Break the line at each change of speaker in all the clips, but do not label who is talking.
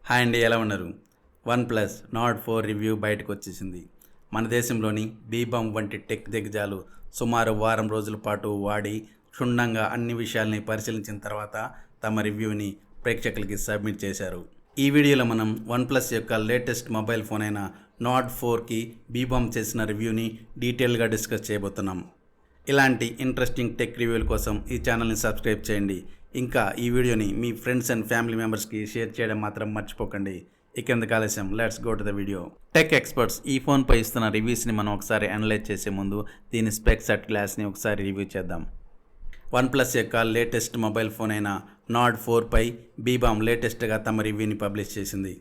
Hi అండి, ఎలా ఉన్నారు? వన్+, నార్డ్ 4 రివ్యూ బయటకు వచ్చేసింది. మన దేశంలోని బీబామ్ వంటి టెక్ దిగ్గజాలు సుమారు వారం రోజుల పాటు వాడి క్షుణ్ణంగా అన్ని విషయాల్ని పరిశీలించిన తర్వాత తమ రివ్యూని ప్రేక్షకులకి సబ్మిట్ చేశారు. ఈ వీడియోలో మనం వన్+ యొక్క లేటెస్ట్ మొబైల్ ఫోన్ అయిన నార్డ్ 4కి బీబామ్ చేసిన రివ్యూని డీటెయిల్గా డిస్కస్ చేయబోతున్నాం. ఇలాంటి ఇంట్రెస్టింగ్ టెక్ రివ్యూల కోసం ఈ ఛానల్ని సబ్స్క్రైబ్ చేయండి. ఇంకా ఈ వీడియోని మీ ఫ్రెండ్స్ అండ్ ఫ్యామిలీ మెంబర్స్కి షేర్ చేయడం మాత్రం మర్చిపోకండి. ఇకెందుకు ఆలస్యం, let's go to the video. Tech experts ఈ ఫోన్పై ఇస్తున్న రివ్యూస్ని మనం ఒకసారి అనలైజ్ చేసే ముందు దీని స్పెక్స్ అట్ గ్లాస్ని ఒకసారి రివ్యూ చేద్దాం. వన్+ యొక్క లేటెస్ట్ మొబైల్ ఫోన్ అయిన నార్డ్ 4పై బీబామ్ లేటెస్ట్గా తమ రివ్యూని పబ్లిష్ చేసింది.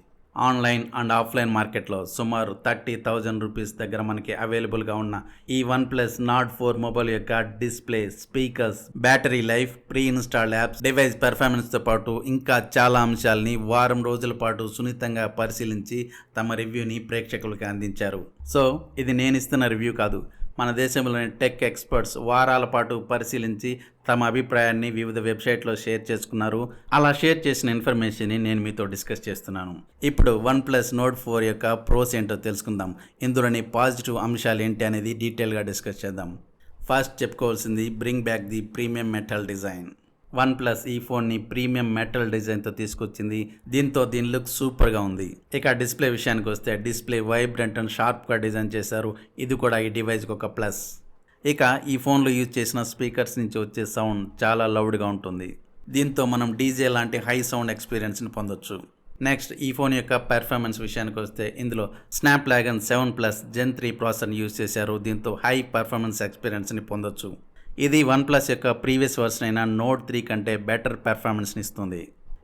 ఆన్లైన్ అండ్ ఆఫ్లైన్ మార్కెట్లో సుమారు 30,000 రూపీస్ దగ్గర మనకి అవైలబుల్గా ఉన్న ఈ వన్+ నార్డ్ 4 మొబైల్ యొక్క display, speakers, battery life, pre installed apps, device పెర్ఫార్మెన్స్తో పాటు ఇంకా చాలా అంశాలని వారం రోజుల పాటు సున్నితంగా పరిశీలించి తమ రివ్యూని ప్రేక్షకులకు అందించారు. సో ఇది నేను ఇస్తున్న రివ్యూ కాదు, మన దేశంలోని టెక్ ఎక్స్పర్ట్స్ వారాల పాటు పరిశీలించి తమ అభిప్రాయాన్ని వివిధ వెబ్సైట్లో షేర్ చేసుకున్నారు. అలా షేర్ చేసిన ఇన్ఫర్మేషన్ని నేను మీతో డిస్కస్ చేస్తున్నాను. ఇప్పుడు వన్+ నోట్ 4 యొక్క ప్రోస్ ఏంటో తెలుసుకుందాం. ఇందులోని పాజిటివ్ అంశాలు ఏంటి అనేది డీటెయిల్గా డిస్కస్ చేద్దాం. ఫస్ట్ చెప్పుకోవాల్సింది bring back the premium metal design. One+ ఈ ఫోన్ని ప్రీమియం మెటల్ డిజైన్తో తీసుకొచ్చింది. దీంతో దీని లుక్ సూపర్గా ఉంది. ఇక డిస్ప్లే విషయానికి వస్తే డిస్ప్లే వైబ్రెంట్ అండ్ షార్ప్గా డిజైన్ చేశారు. ఇది కూడా ఈ డివైస్కి ఒక ప్లస్. ఇక ఈ ఫోన్లో యూజ్ చేసిన స్పీకర్స్ నుంచి వచ్చే సౌండ్ చాలా లౌడ్గా ఉంటుంది. దీంతో మనం డీజే లాంటి హై సౌండ్ ఎక్స్పీరియన్స్ని పొందొచ్చు. నెక్స్ట్ ఈ ఫోన్ యొక్క పెర్ఫార్మెన్స్ విషయానికి వస్తే ఇందులో స్నాప్డ్రాగన్ 7+ Gen 3 ప్రాసెసర్ని యూజ్ చేశారు. దీంతో హై పర్ఫార్మెన్స్ ఎక్స్పీరియన్స్ని పొందొచ్చు. ఇది వన్+ యొక్క ప్రీవియస్ వర్షన్ అయిన నోట్ 3 కంటే బెటర్ పెర్ఫార్మెన్స్ని ఇస్తుంది.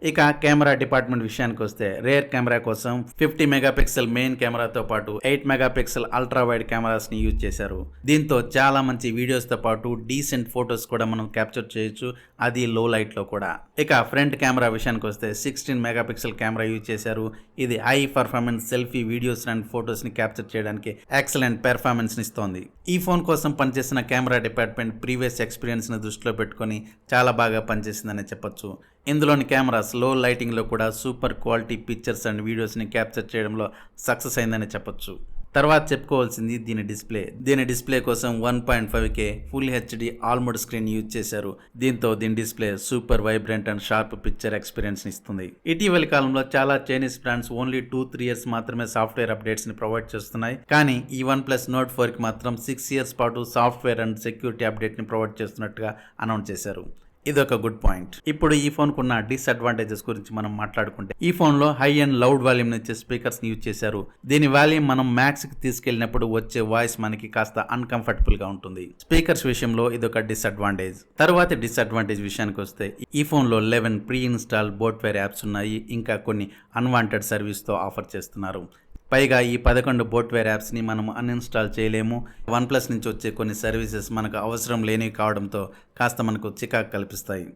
ఇక కెమెరా డిపార్ట్మెంట్ విషయానికి వస్తే రేర్ కెమెరా కోసం 50 మెగాపిక్సెల్ మెయిన్ కెమెరాతో పాటు 8 మెగాపిక్సెల్ అల్ట్రా వైడ్ కెమెరాస్ని యూజ్ చేశారు. దీంతో చాలా మంచి వీడియోస్తో పాటు డీసెంట్ ఫొటోస్ కూడా మనం క్యాప్చర్ చేయొచ్చు, అది లో లైట్లో కూడా. ఇక ఫ్రంట్ కెమెరా విషయానికి వస్తే 16 మెగాపిక్సెల్ కెమెరా యూజ్ చేశారు. ఇది high performance selfie videos and ఫొటోస్ని క్యాప్చర్ చేయడానికి ఎక్సలెంట్ పెర్ఫార్మెన్స్ని ఇస్తోంది. ఈ ఫోన్ కోసం పనిచేసిన కెమెరా డిపార్ట్మెంట్ ప్రీవియస్ ఎక్స్పీరియన్స్ని దృష్టిలో పెట్టుకొని చాలా బాగా పనిచేసిందని చెప్పొచ్చు. ఇందులోని కెమెరాస్ లో లైటింగ్లో కూడా సూపర్ క్వాలిటీ పిక్చర్స్ అండ్ వీడియోస్ని క్యాప్చర్ చేయడంలో సక్సెస్ అయిందని చెప్పొచ్చు. తర్వాత చెప్పుకోవాల్సింది దీని డిస్ప్లే కోసం 1.5K ఫుల్ హెచ్డి ఆల్మోడ్ స్క్రీన్ యూజ్ చేశారు. దీంతో దీని display super vibrant and sharp picture ఎక్స్పీరియన్స్ని ఇస్తుంది. ఇటీవలి కాలంలో చాలా చైనీస్ బ్రాండ్స్ ఓన్లీ 2-3 ఇయర్స్ మాత్రమే సాఫ్ట్వేర్ అప్డేట్స్ని ప్రొవైడ్ చేస్తున్నాయి. కానీ ఈ వన్+ నోట్ 4కి మాత్రం 6 ఇయర్స్ పాటు సాఫ్ట్వేర్ అండ్ సెక్యూరిటీ అప్డేట్ని ప్రొవైడ్ చేస్తున్నట్టుగా అనౌన్స్ చేశారు. ఇది ఒక గుడ్ పాయింట్. ఇప్పుడు ఈ ఫోన్ కున్న డిసడ్వాంటేజెస్ గురించి మనం మాట్లాడుకుంటే ఈ ఫోన్లో హై అండ్ లౌడ్ వాల్యూమ్ ఇచ్చే స్పీకర్స్ని యూజ్ చేశారు. దీని వాల్యూమ్ మనం మ్యాక్స్కి తీసుకెళ్ళినప్పుడు వచ్చే వాయిస్ మనకి కాస్త అన్కంఫర్టబుల్గా ఉంటుంది. స్పీకర్స్ విషయంలో ఇది ఒక డిసడ్వాంటేజ్. తర్వాత డిసడ్వాంటేజ్ విషయానికి వస్తే ఈ ఫోన్లో 11 ప్రీ ఇన్స్టాల్ బోట్వేర్ యాప్స్ ఉన్నాయి. ఇంకా కొన్ని అన్వాంటెడ్ సర్వీస్తో ఆఫర్ చేస్తున్నారు. పైగా ఈ 11 బోట్వేర్ యాప్స్ని మనం అన్ఇన్స్టాల్ చేయలేము. వన్+ నుంచి వచ్చే కొన్ని సర్వీసెస్ మనకు అవసరం లేనివి కావడంతో కాస్త మనకు చికాకు కల్పిస్తాయి.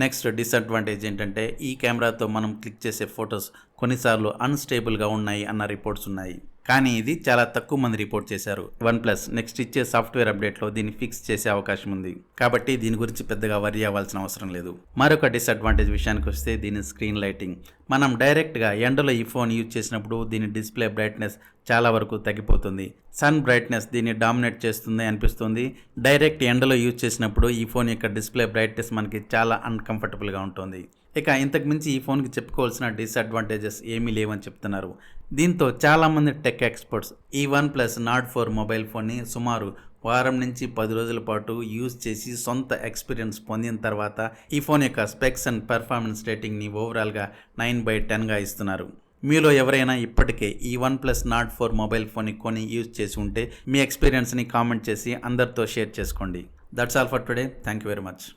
నెక్స్ట్ డిసడ్వాంటేజ్ ఏంటంటే ఈ కెమెరాతో మనం క్లిక్ చేసే ఫొటోస్ కొన్నిసార్లు అన్స్టేబుల్గా ఉన్నాయి అన్న రిపోర్ట్స్ ఉన్నాయి. కానీ ఇది చాలా తక్కువ మంది రిపోర్ట్ చేశారు. వన్+ నెక్స్ట్ ఇచ్చే సాఫ్ట్వేర్ అప్డేట్లో దీన్ని ఫిక్స్ చేసే అవకాశం ఉంది. కాబట్టి దీని గురించి పెద్దగా వరి అవ్వాల్సిన అవసరం లేదు. మరొక డిసడ్వాంటేజ్ విషయానికి వస్తే దీని స్క్రీన్ లైటింగ్. మనం డైరెక్ట్గా ఎండలో ఈ ఫోన్ యూజ్ చేసినప్పుడు దీని డిస్ప్లే బ్రైట్నెస్ చాలా వరకు తగ్గిపోతుంది. సన్ బ్రైట్నెస్ దీన్ని డామినేట్ చేస్తుంది అనిపిస్తుంది. డైరెక్ట్ ఎండలో యూజ్ చేసినప్పుడు ఈ ఫోన్ యొక్క డిస్ప్లే బ్రైట్నెస్ మనకి చాలా అన్కంఫర్టబుల్గా ఉంటుంది. ఇక ఇంతకు మించి ఈ ఫోన్కి చెప్పుకోవాల్సిన డిసడ్వాంటేజెస్ ఏమీ లేవని చెప్తున్నారు. దీంతో చాలామంది టెక్ ఎక్స్పర్ట్స్ ఈ వన్+ నార్డ్ 4 మొబైల్ ఫోన్ని సుమారు వారం నుంచి 10 రోజుల పాటు యూజ్ చేసి సొంత ఎక్స్పీరియన్స్ పొందిన తర్వాత ఈ ఫోన్ యొక్క స్పెక్స్ అండ్ పెర్ఫార్మెన్స్ రేటింగ్ని ఓవరాల్గా 9/10గా ఇస్తున్నారు. మీలో ఎవరైనా ఇప్పటికే ఈ వన్+ నార్డ్ 4 మొబైల్ ఫోన్ని కొని యూజ్ చేసి ఉంటే మీ ఎక్స్పీరియన్స్ని కామెంట్ చేసి అందరితో షేర్ చేసుకోండి. That's all for today. Thank you very much.